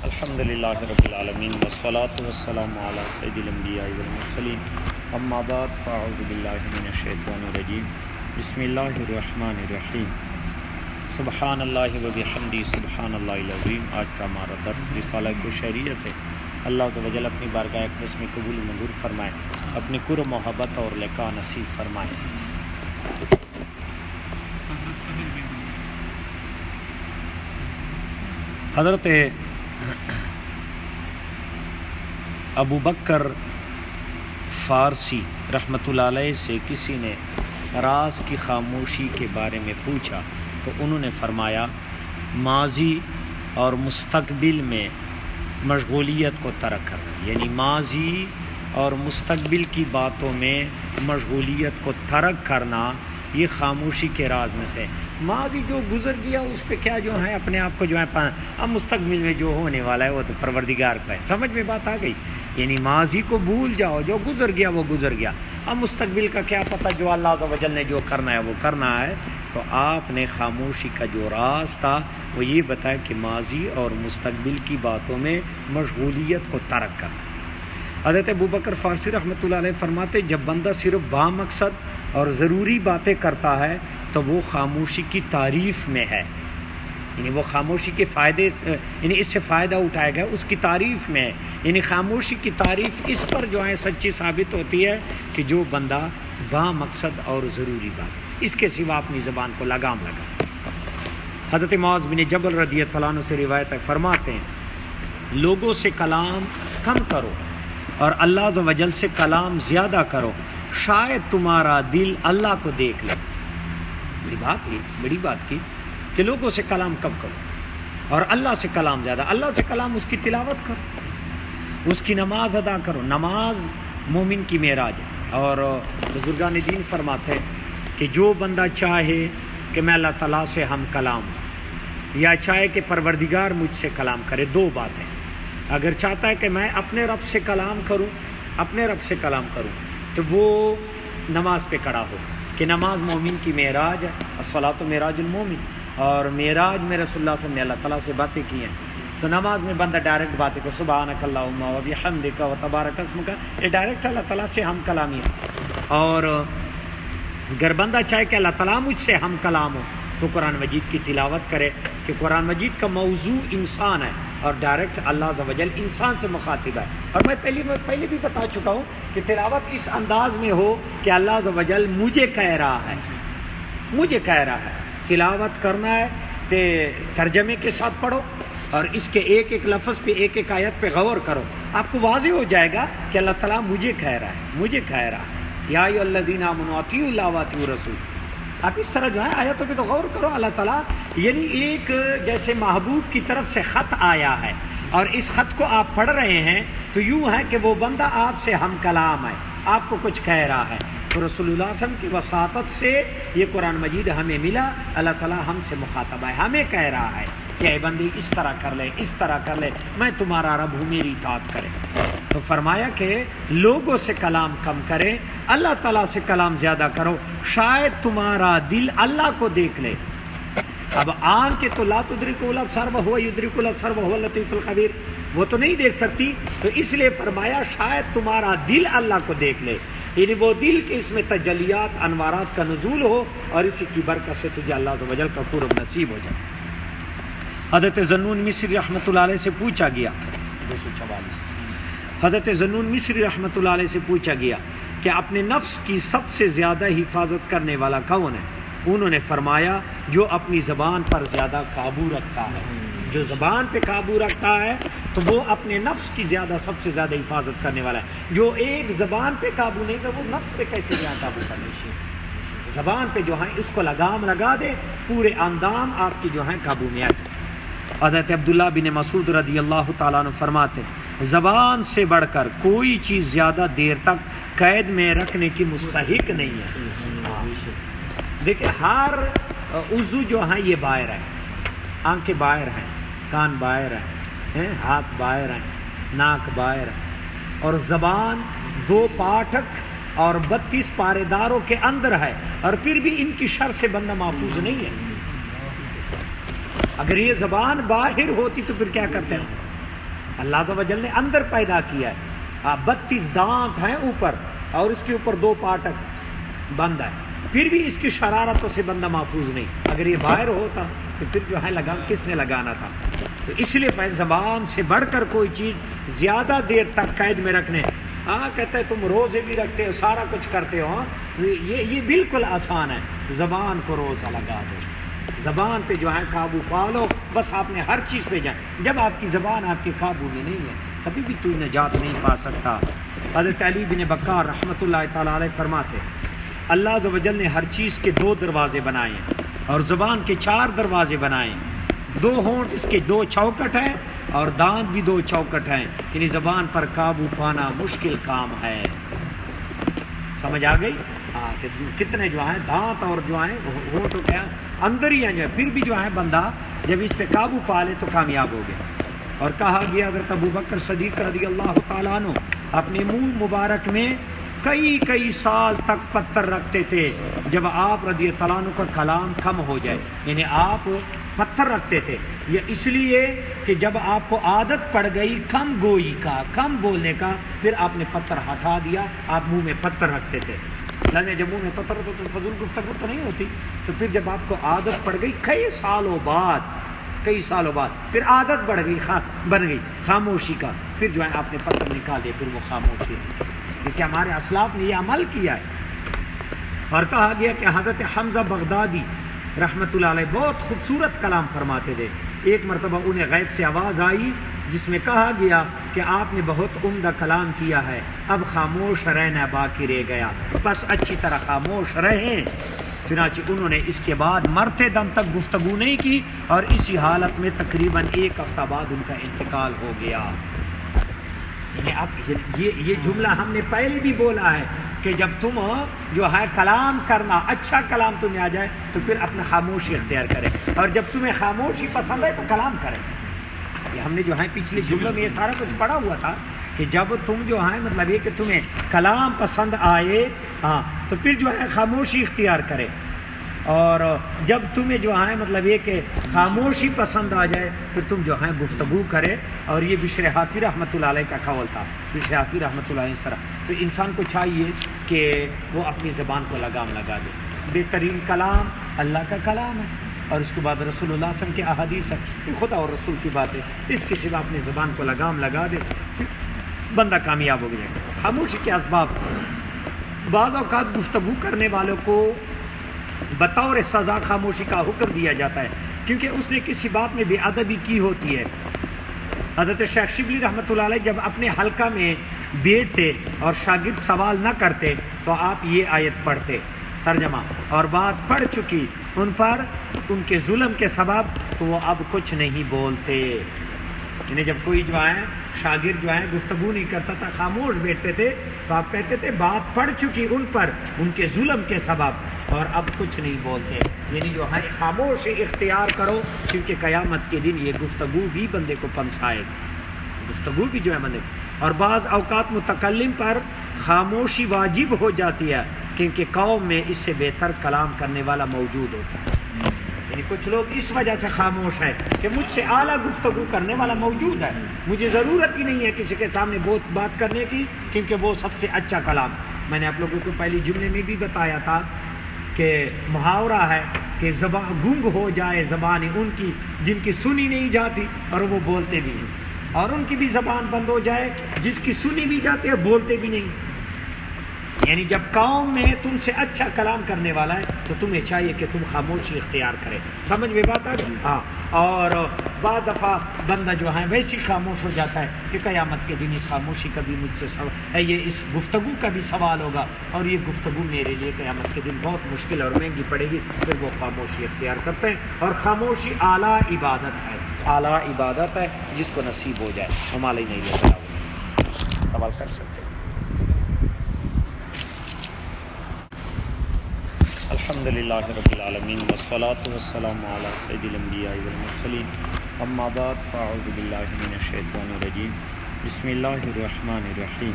الحمدللہ رب العالمین والصلاة والسلام علی سید الانبیاء والمرسلین اما بعد فاعوذ باللہ من الشیطان الرجیم بسم اللہ الرحمن الرحیم سبحان اللہ و بحمدہ سبحان اللہ العظیم۔ آج کا ہمارا درس رسالہ قشیریہ سے اللہ عز و جل اپنی بارگاہ اقدس میں قبول منظور فرمائے، اپنی قرب محبت اور لقاء نصیب فرمائے۔ حضرت ابو بکر فارسی رحمۃ اللہ علیہ سے کسی نے راز کی خاموشی کے بارے میں پوچھا تو انہوں نے فرمایا ماضی اور مستقبل میں مشغولیت کو ترک کرنا، یعنی ماضی اور مستقبل کی باتوں میں مشغولیت کو ترک کرنا یہ خاموشی کے راز میں سے۔ ماضی جو گزر گیا اس پہ کیا جو ہے اپنے آپ کو جو ہے اب مستقبل میں جو ہونے والا ہے وہ تو پروردگار کا ہے۔ سمجھ میں بات آ گئی؟ یعنی ماضی کو بھول جاؤ، جو گزر گیا وہ گزر گیا، اب مستقبل کا کیا پتہ، جو اللہ عز و جل نے جو کرنا ہے وہ کرنا ہے۔ تو آپ نے خاموشی کا جو راز تھا وہ یہ بتایا کہ ماضی اور مستقبل کی باتوں میں مشغولیت کو ترک کرنا۔ حضرت ابو بکر فارسی رحمۃ اللہ علیہ فرماتے جب بندہ صرف با مقصد اور ضروری باتیں کرتا ہے تو وہ خاموشی کی تعریف میں ہے، یعنی وہ خاموشی کے فائدے یعنی اس سے فائدہ اٹھائے گا، اس کی تعریف میں ہے۔ یعنی خاموشی کی تعریف اس پر جو ہے سچی ثابت ہوتی ہے کہ جو بندہ با مقصد اور ضروری بات اس کے سوا اپنی زبان کو لگام لگا۔ حضرت معاذ بن جبل رضی اللہ عنہ سے روایت ہے، فرماتے ہیں لوگوں سے کلام کم کرو اور اللہ عز و جل سے کلام زیادہ کرو، شاید تمہارا دل اللہ کو دیکھ لے۔ یہ بات ہی بڑی بات کی کہ لوگوں سے کلام کم کرو اور اللہ سے کلام زیادہ۔ اللہ سے کلام اس کی تلاوت کرو، اس کی نماز ادا کرو۔ نماز مومن کی معراج ہے، اور بزرگان دین فرماتے ہیں کہ جو بندہ چاہے کہ میں اللہ تعالیٰ سے ہم کلام ہوں یا چاہے کہ پروردگار مجھ سے کلام کرے، دو باتیں۔ اگر چاہتا ہے کہ میں اپنے رب سے کلام کروں، اپنے رب سے کلام کروں، تو وہ نماز پہ کھڑا ہو کہ نماز مومن کی معراج ہے، الصلاۃ معراج المومن، اور معراج میں رسول اللہ صلی اللہ علیہ وسلم نے اللہ تعالیٰ سے باتیں کی ہیں۔ تو نماز میں بندہ ڈائریکٹ باتیں کو سبحانک اللہم و بحمدک و تبارک اسمک، یہ ڈائریکٹ اللہ تعالیٰ سے ہم کلامی ہے۔ اور اگر بندہ چاہے کہ اللہ تعالیٰ مجھ سے ہم کلام ہو تو قرآن مجید کی تلاوت کرے، کہ قرآن مجید کا موضوع انسان ہے اور ڈائریکٹ اللہ عز و جل انسان سے مخاطب ہے۔ اور میں پہلے بھی بتا چکا ہوں کہ تلاوت اس انداز میں ہو کہ اللہ عز و جل مجھے کہہ رہا ہے، مجھے کہہ رہا ہے۔ تلاوت کرنا ہے کہ ترجمے کے ساتھ پڑھو اور اس کے ایک ایک لفظ پہ ایک ایک آیت پہ غور کرو، آپ کو واضح ہو جائے گا کہ اللہ تعالیٰ مجھے کہہ رہا ہے، مجھے کہہ رہا ہے۔ یا ایھا الذین آمنوا اطیعوا اللہ واطیعوا الرسول۔ آپ اس طرح جو ہے آیتوں پہ تو غور کرو۔ اللہ تعالیٰ یعنی ایک جیسے محبوب کی طرف سے خط آیا ہے اور اس خط کو آپ پڑھ رہے ہیں تو یوں ہے کہ وہ بندہ آپ سے ہم کلام ہے، آپ کو کچھ کہہ رہا ہے۔ تو رسول اللہ صلی اللہ علیہ وسلم کی وساطت سے یہ قرآن مجید ہمیں ملا، اللہ تعالیٰ ہم سے مخاطب ہے، ہمیں کہہ رہا ہے کہ اے بندی اس طرح کر لے، اس طرح کر لے، میں تمہارا رب ہوں، میری اطاعت کرے۔ تو فرمایا کہ لوگوں سے کلام کم کرے، اللہ تعالیٰ سے کلام زیادہ کرو، شاید تمہارا دل اللہ کو دیکھ لے۔ اب آنکھ تو لا تدرک الابصار وہو یدرک الابصار وہو اللطیف الخبیر، وہ تو نہیں دیکھ سکتی، تو اس لیے فرمایا شاید تمہارا دل اللہ کو دیکھ لے، یعنی وہ دل کے اس میں تجلیات انوارات کا نزول ہو اور اسی کی برکت سے تجھے اللہ عز و جل کا قرب نصیب ہو جائے۔ حضرت ذنون مصری رحمۃ اللہ علیہ سے پوچھا گیا 244 حضرت ذنون مصری رحمۃ اللہ علیہ سے پوچھا گیا کہ اپنے نفس کی سب سے زیادہ حفاظت کرنے والا کون ہے؟ انہوں نے فرمایا جو اپنی زبان پر زیادہ قابو رکھتا ہے، جو زبان پہ قابو رکھتا ہے تو وہ اپنے نفس کی زیادہ سب سے زیادہ حفاظت کرنے والا ہے۔ جو ایک زبان پہ قابو نہیں کر وہ نفس پہ کیسے جائے قابو کرنے؟ زبان پہ جو ہے اس کو لگام لگا دے، پورے اندام آپ کی جو ہے قابو میں آ جائے۔ حضرت عبداللہ بن مسعود رضی اللہ تعالیٰ عنہ فرماتے زبان سے بڑھ کر کوئی چیز زیادہ دیر تک قید میں رکھنے کی مستحق نہیں ہے۔ دیکھیں ہر عضو جو ہیں یہ باہر ہے، آنکھیں باہر ہیں، کان باہر ہیں، ہاتھ باہر ہیں، ناک باہر ہے، اور زبان 2 پاٹھک اور 32 پارے داروں کے اندر ہے، اور پھر بھی ان کی شر سے بندہ محفوظ نہیں ہے۔ اگر یہ زبان باہر ہوتی تو پھر کیا کرتے ہیں؟ اللہ عز و جل نے اندر پیدا کیا ہے، 32 دانت ہیں اوپر، اور اس کے اوپر 2 پاٹک بند ہے، پھر بھی اس کی شرارتوں سے بندہ محفوظ نہیں۔ اگر یہ باہر ہوتا تو پھر جو ہے کس نے لگانا تھا؟ تو اس لیے زبان سے بڑھ کر کوئی چیز زیادہ دیر تک قید میں رکھنے، کہتے ہیں تم روزے بھی رکھتے ہو، سارا کچھ کرتے ہو، یہ بالکل آسان ہے۔ زبان کو روزہ لگا دو، زبان پہ جو ہے قابو پالو، بس آپ نے ہر چیز پہ جائیں۔ جب آپ کی زبان آپ کے قابو میں نہیں ہے، کبھی بھی تو نجات نہیں پا سکتا۔ حضرت علی بن بکار رحمۃ اللہ تعالیٰ علیہ فرماتے ہیں اللہ عز و جل نے ہر چیز کے 2 دروازے بنائے ہیں، اور زبان کے 4 دروازے بنائے ہیں۔ 2 ہونٹ اس کے 2 چوکٹ ہیں، اور دانت بھی 2 چوکٹ ہیں، یعنی زبان پر قابو پانا مشکل کام ہے۔ سمجھ آ گئی؟ کہ کتنے جو ہیں دانت اور جو ہیں ہونٹ کیا اندر ہی ہیں، جو ہے پھر بھی جو ہے بندہ جب اس پہ قابو پا لے تو کامیاب ہو گیا۔ اور کہا گیا حضرت ابوبکر صدیق رضی اللہ تعالیٰ عنہ اپنے منہ مبارک میں کئی سال تک پتھر رکھتے تھے، جب آپ رضی اللہ عنہ کا کلام کم ہو جائے، یعنی آپ پتھر رکھتے تھے، یہ اس لیے کہ جب آپ کو عادت پڑ گئی کم گوئی کا، کم بولنے کا، پھر آپ نے پتھر ہٹا دیا، آپ منہ میں پتھر رکھتے تھے۔ جب منہ میں پتھر ہوتا تو فضول گفتگو تو نہیں ہوتی، تو پھر جب آپ کو عادت پڑ گئی کئی سالوں بعد پھر عادت بن گئی خاموشی کا، پھر جو ہے آپ نے پتھر نکال دیا، پھر وہ خاموشی ہے۔ دیکھیے ہمارے اسلاف نے یہ عمل کیا ہے۔ اور کہا گیا کہ حضرت حمزہ بغدادی رحمۃ اللہ علیہ بہت خوبصورت کلام فرماتے تھے۔ ایک مرتبہ انہیں غیب سے آواز آئی جس میں کہا گیا کہ آپ نے بہت عمدہ کلام کیا ہے، اب خاموش رہنا باقی رہ گیا، بس اچھی طرح خاموش رہیں۔ چنانچہ انہوں نے اس کے بعد مرتے دم تک گفتگو نہیں کی، اور اسی حالت میں تقریباً 1 ہفتہ بعد ان کا انتقال ہو گیا۔ یعنی اب یہ جملہ ہم نے پہلے بھی بولا ہے کہ جب تم جو ہے کلام کرنا، اچھا کلام تمہیں آ جائے تو پھر اپنا خاموشی اختیار کرے، اور جب تمہیں خاموشی پسند ہے تو کلام کرے۔ یہ ہم نے جو ہے پچھلے جملوں میں یہ سارا کچھ پڑھا ہوا تھا کہ جب تم جو ہے مطلب یہ کہ تمہیں کلام پسند آئے تو پھر جو ہے خاموشی اختیار کرے، اور جب تمہیں جو ہے مطلب یہ کہ خاموشی پسند آ جائے پھر تم جو ہے گفتگو کرے۔ اور یہ بشر حافی رحمۃ اللہ علیہ کا قول تھا، بشر حافی رحمۃ اللہ علیہ اس طرح۔ تو انسان کو چاہیے کہ وہ اپنی زبان کو لگام لگا دے۔ بہترین کلام اللہ کا کلام ہے، اور اس کے بعد رسول اللہ صلی اللہ علیہ وسلم کی احادیث ہے، یہ خدا اور رسول کی بات ہے، اس کے سوا اپنی زبان کو لگام لگا دے، بندہ کامیاب ہو جائے گا۔ خاموشی کے اسباب، بعض اوقات گفتگو کرنے والوں کو بطور سزا خاموشی کا حکم دیا جاتا ہے، کیونکہ اس نے کسی بات میں بے ادبی کی ہوتی ہے۔ حضرت شیخ شبلی رحمۃ اللہ علیہ جب اپنے حلقہ میں بیٹھتے اور شاگرد سوال نہ کرتے تو آپ یہ آیت پڑھتے، ترجمہ: اور بات پڑ چکی ان پر ان کے ظلم کے سبب تو وہ اب کچھ نہیں بولتے۔ یعنی جب کوئی جو ہے شاگرد جو ہے گفتگو نہیں کرتا تھا، خاموش بیٹھتے تھے، تو آپ کہتے تھے بات پڑ چکی ان پر ان کے ظلم کے سبب اور اب کچھ نہیں بولتے۔ یعنی جو ہے خاموشی اختیار کرو، کیونکہ قیامت کے دن یہ گفتگو بھی بندے کو پنسائے گی، گفتگو بھی جو ہے بندے کو۔ اور بعض اوقات متکلم پر خاموشی واجب ہو جاتی ہے، کیونکہ قوم میں اس سے بہتر کلام کرنے والا موجود ہوتا ہے۔ یعنی کچھ لوگ اس وجہ سے خاموش ہیں کہ مجھ سے اعلیٰ گفتگو کرنے والا موجود ہے، مجھے ضرورت ہی نہیں ہے کسی کے سامنے بہت بات کرنے کی، کیونکہ وہ سب سے اچھا کلام۔ میں نے آپ لوگوں کو پہلی جملے میں بھی بتایا تھا کہ محاورہ ہے کہ زبان گنگ ہو جائے زبان ان کی جن کی سنی نہیں جاتی اور وہ بولتے بھی ہیں، اور ان کی بھی زبان بند ہو جائے جس کی سنی بھی جاتی ہے بولتے بھی نہیں۔ یعنی جب قوم میں تم سے اچھا کلام کرنے والا ہے تو تمہیں چاہیے کہ تم خاموشی اختیار کرے۔ سمجھ میں بات آ گئی؟ ہاں۔ اور بعض دفعہ بندہ جو ہے ویسی خاموش ہو جاتا ہے کہ قیامت کے دن اس خاموشی کا بھی مجھ سے یہ اس گفتگو کا بھی سوال ہوگا، اور یہ گفتگو میرے لیے قیامت کے دن بہت مشکل اور مہنگی پڑے گی۔ پھر وہ خاموشی اختیار کرتے ہیں، اور خاموشی اعلیٰ عبادت ہے، اعلیٰ عبادت ہے جس کو نصیب ہو جائے۔ ہمارے نہیں لیتا سوال کر سکتے۔ الحمدللہ رب العالمین والصلاة والسلام علی سید الانبیاء والمرسلین، اما بعد فاعوذ باللہ من الشیطان الرجیم، بسم اللہ الرحمن الرحیم،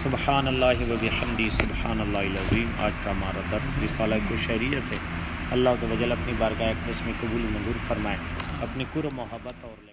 سبحان اللہ و بحمدہ سبحان اللہ العظیم۔ آج کا ہمارا درس رسالہ قشیریہ سے۔ اللہ عز و جل اپنی بارگاہ اقدس میں قبول منظور فرمائے، اپنے قرب محبت اور